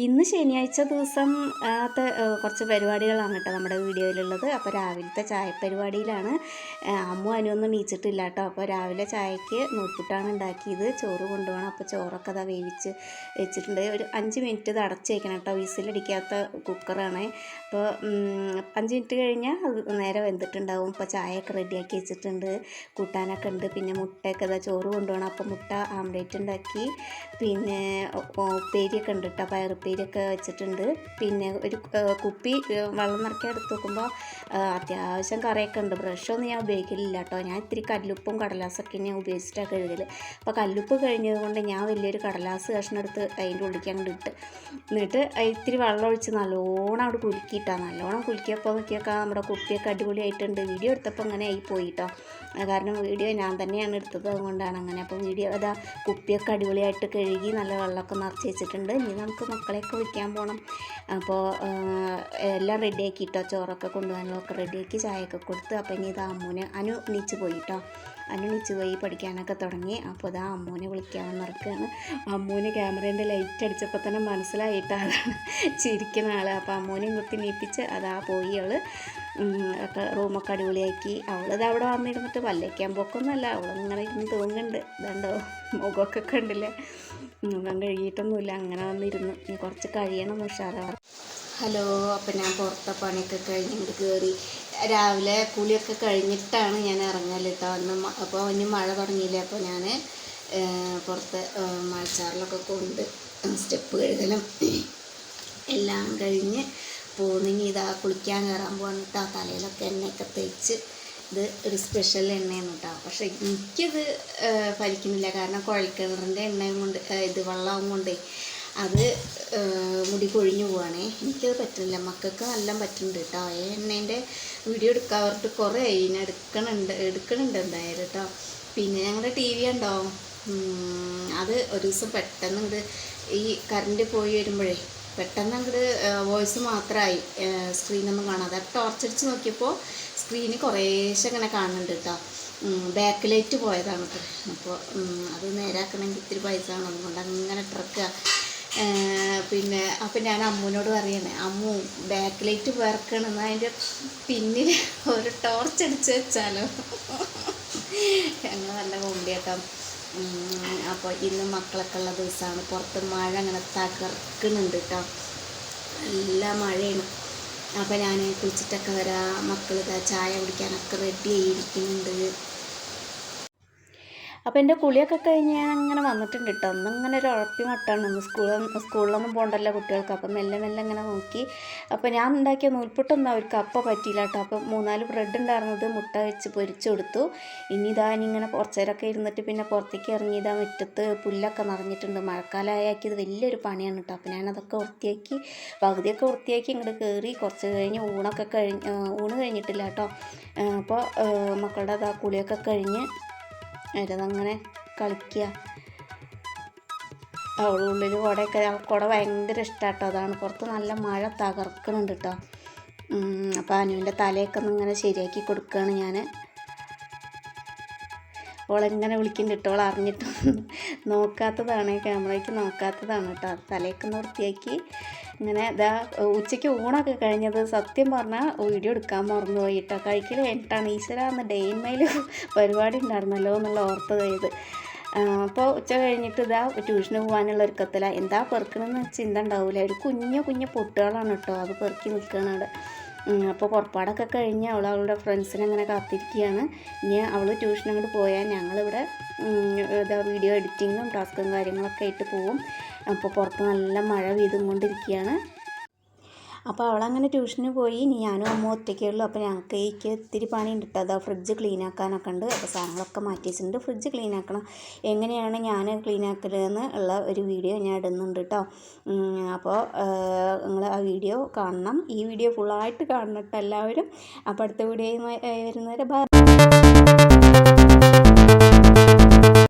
ഇന്ന് ശനിയാഴ്ച ദിവസം കുറച്ച് പരിപാടികളാണ് കേട്ടോ നമ്മുടെ വീഡിയോയിലുള്ളത്. അപ്പോൾ രാവിലത്തെ ചായപ്പരിപാടിയിലാണ്. അമ്മു അനുവൊന്നും എണീച്ചിട്ടില്ല കേട്ടോ. അപ്പോൾ രാവിലെ ചായക്ക് നൂൽപ്പുട്ടാണ് ഉണ്ടാക്കിയത്. ചോറ് കൊണ്ടുപോകണം. അപ്പോൾ ചോറൊക്കെ അതാ വേവിച്ച് വെച്ചിട്ടുണ്ട്. ഒരു 5 മിനിറ്റ് ഇത് അടച്ച് വയ്ക്കണം കേട്ടോ. വിസിലടിക്കാത്ത കുക്കറാണ്. അപ്പോൾ 5 മിനിറ്റ് കഴിഞ്ഞാൽ അത് നേരെ വെന്തിട്ടുണ്ടാവും. ഇപ്പോൾ ചായയൊക്കെ റെഡിയാക്കി വെച്ചിട്ടുണ്ട്. കൂട്ടാനൊക്കെ ഉണ്ട്. പിന്നെ മുട്ടയൊക്കെ ഇതാ ചോറ് കൊണ്ടുപോകണം. അപ്പോൾ മുട്ട ആംലേറ്റ് ഉണ്ടാക്കി. പിന്നെ ഉപ്പേരിയൊക്കെ ഉണ്ട് കേട്ടോ. പയറുപ്പേരിയൊക്കെ വെച്ചിട്ടുണ്ട്. പിന്നെ ഒരു കുപ്പി വെള്ളം നിറയ്ക്കാൻ എടുത്ത് നോക്കുമ്പോൾ അത്യാവശ്യം കറിയൊക്കെ ഉണ്ട്. ബ്രഷൊന്നും ഞാൻ ഉപയോഗിക്കലില്ല കേട്ടോ. ഞാൻ ഇത്തിരി കല്ലുപ്പും കടലാസൊക്കെ ഞാൻ ഉപയോഗിച്ചിട്ടാണ് കഴുകൽ. അപ്പോൾ കല്ലുപ്പ് കഴിഞ്ഞത് കൊണ്ട് ഞാൻ വലിയൊരു കടലാസ് കഷ്ണം എടുത്ത് അതിൻ്റെ ഉള്ളിലേക്ക് അങ്ങോട്ട് ഇട്ട് എന്നിട്ട് ഇത്തിരി വെള്ളം ഒഴിച്ച് നല്ലോണം അവിടെ കുലുക്കിയിട്ടാണ്. നല്ലോണം കുലുക്കിയപ്പോൾ നോക്കിയൊക്കെ നമ്മുടെ കുപ്പിയൊക്കെ അടിപൊളിയായിട്ടുണ്ട്. വീഡിയോ എടുത്തപ്പോൾ അങ്ങനെ ആയി പോയി കേട്ടോ. കാരണം വീഡിയോ ഞാൻ തന്നെയാണ് എടുത്തത്, അതുകൊണ്ടാണ് അങ്ങനെ. അപ്പോൾ വീഡിയോ അതാ കുപ്പിയൊക്കെ അടിപൊളിയായിട്ട് കഴുകി നല്ല വെള്ളമൊക്കെ നിറച്ച് വെച്ചിട്ടുണ്ട്. ഇനി നമുക്ക് മക്കളെയൊക്കെ വിളിക്കാൻ പോകണം. അപ്പോൾ എല്ലാം റെഡിയാക്കി കേട്ടോ. ചോറൊക്കെ കൊണ്ടുപോകാനുള്ളതൊക്കെ റെഡിയാക്കി ചായയൊക്കെ കൊടുത്ത്. അപ്പോൾ ഇനി ഇതാ അനു എണീച്ച് പോയി കേട്ടോ. അനു എണീച്ച് പോയി പഠിക്കാനൊക്കെ തുടങ്ങി. അപ്പോൾ ഇതാ അമ്മൂനെ വിളിക്കാൻ നടക്കുകയാണ്. അമ്മൂന് ക്യാമറേൻ്റെ ലൈറ്റ് അടിച്ചപ്പോൾ തന്നെ മനസ്സിലായിട്ട് അതാണ് ചിരിക്കുന്ന ആൾ. അപ്പോൾ അമ്മൂനെയും കുത്തി നീപ്പിച്ച് അതാ പോയി അവൾ. ഒക്കെ റൂമൊക്കെ അടിപൊളിയാക്കി. അവളിത് അവിടെ വന്നിരുന്നിട്ട് പല്ലേക്കാൻ പോക്കൊന്നുമല്ല, അവളിങ്ങനെ ഇരുന്ന് തൂങ്ങുന്നുണ്ട്. ഇതുണ്ടോ മുഖമൊക്കെ കണ്ടില്ലേ, മുഖം കഴുകിയിട്ടൊന്നുമില്ല, അങ്ങനെ വന്നിരുന്നു. ഇനി കുറച്ച് കഴിയണം ഉഷാറാണ്. ഹലോ, അപ്പം ഞാൻ പുറത്തെ പണിയൊക്കെ കഴിഞ്ഞിട്ട് കയറി. രാവിലെ കുളിയൊക്കെ കഴിഞ്ഞിട്ടാണ് ഞാൻ ഇറങ്ങൽ കേട്ടോ. അപ്പോൾ ഇനി മഴ തുടങ്ങിയില്ലേ. അപ്പോൾ ഞാൻ പുറത്ത് മഴച്ചാറിലൊക്കെ കൊണ്ട് സ്റ്റെപ്പ് കഴുകലും എല്ലാം കഴിഞ്ഞ് പോകുന്നെങ്കിൽ ഇതാ കുളിക്കാൻ കയറാൻ പോകാൻ കേട്ടോ. തലയിലൊക്കെ എണ്ണയൊക്കെ തേച്ച്. ഇത് ഒരു സ്പെഷ്യൽ എണ്ണയാണ് കേട്ടോ. പക്ഷേ എനിക്കത് ഫലിക്കുന്നില്ല. കാരണം കുഴൽക്കിണറിൻ്റെ എണ്ണയും കൊണ്ട് ഇത് വെള്ളവും കൊണ്ടേ അത് മുടി കൊഴിഞ്ഞു പോവുകയാണേ. എനിക്കത് പറ്റുന്നില്ല. മക്കൾക്ക് നല്ല പറ്റുന്നുണ്ട് കേട്ടോ. ആ എണ്ണേൻ്റെ വീഡിയോ എടുക്കാവർക്ക് കുറേ അതിനെ എടുക്കണുണ്ട് എന്തായാലും കേട്ടോ. പിന്നെ ഞങ്ങളുടെ ടി വി ഉണ്ടോ, അത് ഒരു ദിവസം പെട്ടെന്ന് ഇങ്ങോട്ട് ഈ കറണ്ട് പോയി വരുമ്പോഴേ പെട്ടെന്ന് അങ്ങോട്ട് വോയിസ് മാത്രമായി സ്ക്രീനൊന്നും കാണാതെ. ടോർച്ചടിച്ച് നോക്കിയപ്പോൾ സ്ക്രീന് കുറേശ്ശെ ഇങ്ങനെ കാണുന്നുണ്ട് കേട്ടോ. ബാക്ക് ലൈറ്റ് പോയതാണ് കേട്ടോ. അപ്പോൾ അത് നേരാക്കണമെങ്കിൽ ഇത്തിരി പൈസ ആണ്. അതുകൊണ്ട് അങ്ങനെ ഇട്ടിറക്കുക. പിന്നെ അപ്പം ഞാൻ അമ്മൂനോട് പറയണേ, അമ്മു ബാക്ക് ലൈറ്റ് വിറക്കണമെന്ന് അതിൻ്റെ പിന്നിൽ ഒരു ടോർച്ച് അടിച്ച് വെച്ചാലോ. ഞങ്ങൾ നല്ല കോമഡി കേട്ടോ. അപ്പോൾ ഇന്ന് മക്കളൊക്കെ ഉള്ള ദിവസമാണ്. പുറത്ത് മഴ അങ്ങനെ തകർക്കുന്നുണ്ട് കേട്ടോ. നല്ല മഴയാണ്. അപ്പോൾ ഞാൻ കുളിച്ചിട്ടൊക്കെ വരാം. മക്കളിതാ ചായ കുടിക്കാനൊക്കെ റെഡി ആയിരിക്കുന്നുണ്ട്. അപ്പോൾ എൻ്റെ കുളിയൊക്കെ കഴിഞ്ഞ് ഞാൻ അങ്ങനെ വന്നിട്ടുണ്ട് കേട്ടോ. ഒന്നിങ്ങനെ ഒരു ഉഴപ്പി മട്ടാണ്. ഒന്ന് സ്കൂളിലൊന്നും പോകണ്ടല്ലോ കുട്ടികൾക്ക്. അപ്പം മെല്ലെ ഇങ്ങനെ നോക്കി. അപ്പോൾ ഞാൻ ഉണ്ടാക്കിയ നൂൽപ്പുട്ടൊന്നും അവർക്ക് അപ്പം പറ്റിയില്ല കേട്ടോ. അപ്പം 3-4 ബ്രെഡ് ഉണ്ടായിരുന്നത് മുട്ട വെച്ച് പൊരിച്ചു കൊടുത്തു. ഇനി ഇങ്ങനെ കുറച്ച് നേരമൊക്കെ ഇരുന്നിട്ട് പിന്നെ പുറത്തേക്ക് ഇറങ്ങി. മുറ്റത്ത് പുല്ലൊക്കെ നിറഞ്ഞിട്ടുണ്ട്. മഴക്കാലമാക്കിയത് വലിയൊരു പണിയാണ് കേട്ടോ. അപ്പോൾ ഞാനതൊക്കെ വൃത്തിയാക്കി, പകുതിയൊക്കെ വൃത്തിയാക്കി ഇങ്ങോട്ട് കയറി. കുറച്ച് കഴിഞ്ഞ് ഊണ് കഴിഞ്ഞിട്ടില്ല കേട്ടോ. അപ്പോൾ മക്കളുടെ കുളിയൊക്കെ കഴിഞ്ഞ് അതങ്ങനെ കളിക്കുക. അവളുള്ളിൽ കുട ഭയങ്കര ഇഷ്ടമാട്ടോ. അതാണ് പുറത്ത് നല്ല മഴ തകർക്കുന്നുണ്ട് കേട്ടോ. അപ്പോൾ അനുവിൻ്റെ തലയൊക്കെ ഒന്ന് ഇങ്ങനെ ശരിയാക്കി കൊടുക്കുകയാണ് ഞാൻ. ഓളെങ്ങനെ വിളിക്കുന്നുണ്ട് കേട്ടോ. ഓൾ അറിഞ്ഞിട്ട് നോക്കാത്തതാണ്, ക്യാമറയ്ക്ക് നോക്കാത്തതാണ് കേട്ടോ. തലയൊക്കെ ഒന്ന് വൃത്തിയാക്കി ഇങ്ങനെ ഉച്ചയ്ക്ക് ഊണൊക്കെ കഴിഞ്ഞത് സത്യം പറഞ്ഞാൽ വീഡിയോ എടുക്കാൻ മറന്നുപോയി കേട്ടോ. കഴിക്കൽ കഴിഞ്ഞിട്ടാണ് ഈശ്വര അന്ന് ഡേ ഇൻ മൈൽ പരിപാടി ഉണ്ടായിരുന്നല്ലോ എന്നുള്ള ഓർത്ത് ചെയ്ത്. അപ്പോൾ ഉച്ച കഴിഞ്ഞിട്ട് ട്യൂഷന് പോകാനുള്ള ഒരുക്കത്തിലാണ്. എന്താ പെറുക്കണമെന്ന് ചിന്ത ഉണ്ടാവില്ല. ഒരു കുഞ്ഞു പൊട്ടുകളാണ് കേട്ടോ. അത് പെറുക്കി നിൽക്കുകയാണ് അവിടെ. അപ്പോൾ പുറപ്പാടൊക്കെ കഴിഞ്ഞ് അവളുടെ ഫ്രണ്ട്സിനെ അങ്ങനെ കാത്തിരിക്കുകയാണ്. ഇനി അവൾ ട്യൂഷൻ അങ്ങോട്ട് പോയാൽ ഞങ്ങളിവിടെ വീഡിയോ എഡിറ്റിങ്ങും ടാസ്കും കാര്യങ്ങളൊക്കെ ആയിട്ട് പോവും. അപ്പോൾ പുറത്ത് നല്ല മഴ പെയ്തുകൊണ്ടിരിക്കുകയാണ്. അപ്പോൾ അവളങ്ങനെ ട്യൂഷന് പോയി. ഞാനും അമ്മ ഒറ്റയ്ക്കേ ഉള്ളൂ. അപ്പോൾ ഞങ്ങൾക്ക് ഇത്തിരി പണിയുണ്ട് കേട്ടോ. ഫ്രിഡ്ജ് ക്ലീൻ ആക്കാനൊക്കെ ഉണ്ട്. അപ്പോൾ സാധനങ്ങളൊക്കെ മാറ്റി വെച്ചിട്ടുണ്ട്. ഫ്രിഡ്ജ് ക്ലീൻ ആക്കണം. എങ്ങനെയാണ് ഞാൻ ക്ലീൻ ആക്കലെന്ന് ഉള്ള ഒരു വീഡിയോ ഞാൻ ഇടുന്നുണ്ട് കേട്ടോ. അപ്പോൾ നിങ്ങൾ ആ വീഡിയോ കാണണം. ഈ വീഡിയോ ഫുള്ളായിട്ട് കാണണം കേട്ടോ എല്ലാവരും. അപ്പോൾ അടുത്ത വീഡിയോയുമായി വരുന്നവരെ ബൈ.